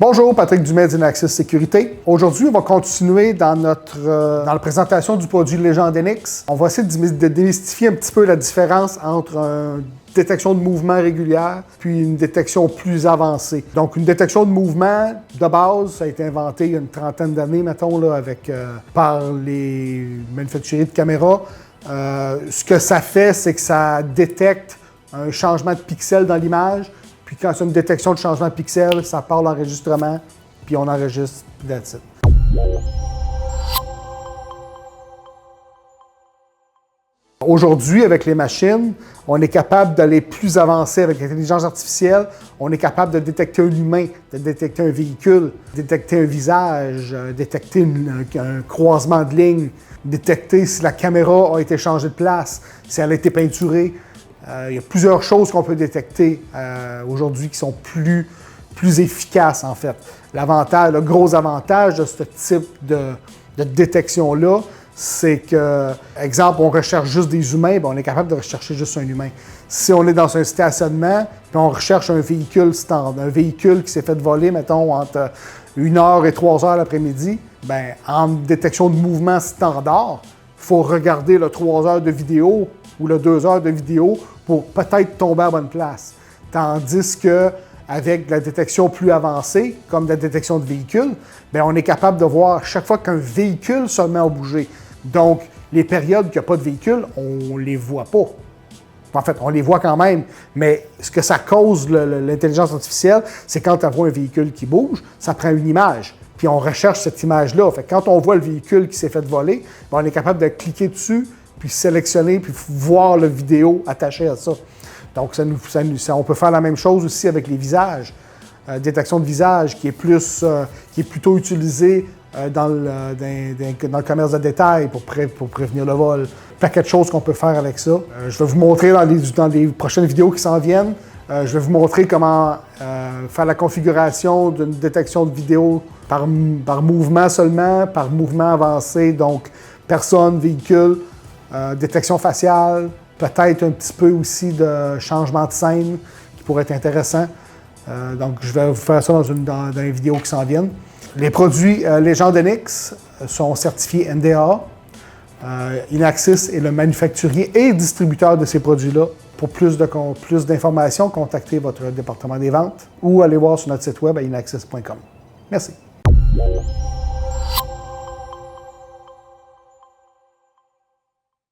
Bonjour, Patrick Dumais d'Inaxis Sécurité. Aujourd'hui, on va continuer dans la présentation du produit Legend NX. On va essayer de démystifier un petit peu la différence entre une détection de mouvement régulière puis une détection plus avancée. Donc, une détection de mouvement, de base, ça a été inventé il y a une trentaine d'années, mettons, là, par les manufacturiers de caméras. Ce que ça fait, c'est que ça détecte un changement de pixels dans l'image. Puis quand c'est une détection de changement de pixels, ça part l'enregistrement, puis on enregistre, puis that's it. Aujourd'hui, avec les machines, on est capable d'aller plus avancé avec l'intelligence artificielle. On est capable de détecter un humain, de détecter un véhicule, détecter un visage, détecter un croisement de lignes, détecter si la caméra a été changée de place, si elle a été peinturée. Il y a plusieurs choses qu'on peut détecter aujourd'hui qui sont plus efficaces, en fait. Le gros avantage de ce type de détection-là, c'est que, exemple, on recherche juste des humains, bien, on est capable de rechercher juste un humain. Si on est dans un stationnement, puis on recherche un véhicule standard, un véhicule qui s'est fait voler, mettons, entre 1h et 3h l'après-midi, bien, en détection de mouvement standard, il faut regarder le 3 heures de vidéo ou le 2 heures de vidéo pour peut-être tomber à bonne place. Tandis qu'avec la détection plus avancée, comme la détection de véhicules, bien, on est capable de voir chaque fois qu'un véhicule se met à bouger. Donc, les périodes qu'il n'y a pas de véhicule, on ne les voit pas. En fait, on les voit quand même, mais ce que ça cause, l'intelligence artificielle, c'est quand on voit un véhicule qui bouge, ça prend une image. Puis on recherche cette image-là. Fait que quand on voit le véhicule qui s'est fait voler, bien, on est capable de cliquer dessus, puis sélectionner, puis voir la vidéo attachée à ça. Donc, on peut faire la même chose aussi avec les visages. Détection de visage qui est plutôt utilisée dans le commerce de détail pour prévenir le vol. Paquet de choses qu'on peut faire avec ça. Je vais vous montrer dans les prochaines vidéos qui s'en viennent. Je vais vous montrer comment faire la configuration d'une détection de vidéo par mouvement seulement, par mouvement avancé, donc personne, véhicule. Détection faciale, peut-être un petit peu aussi de changement de scène qui pourrait être intéressant. Donc, je vais vous faire ça dans les vidéos qui s'en viennent. Les produits Legend NX sont certifiés NDAA. Inaxis est le manufacturier et distributeur de ces produits-là. Pour plus d'informations, contactez votre département des ventes ou allez voir sur notre site web à inaxis.com. Merci.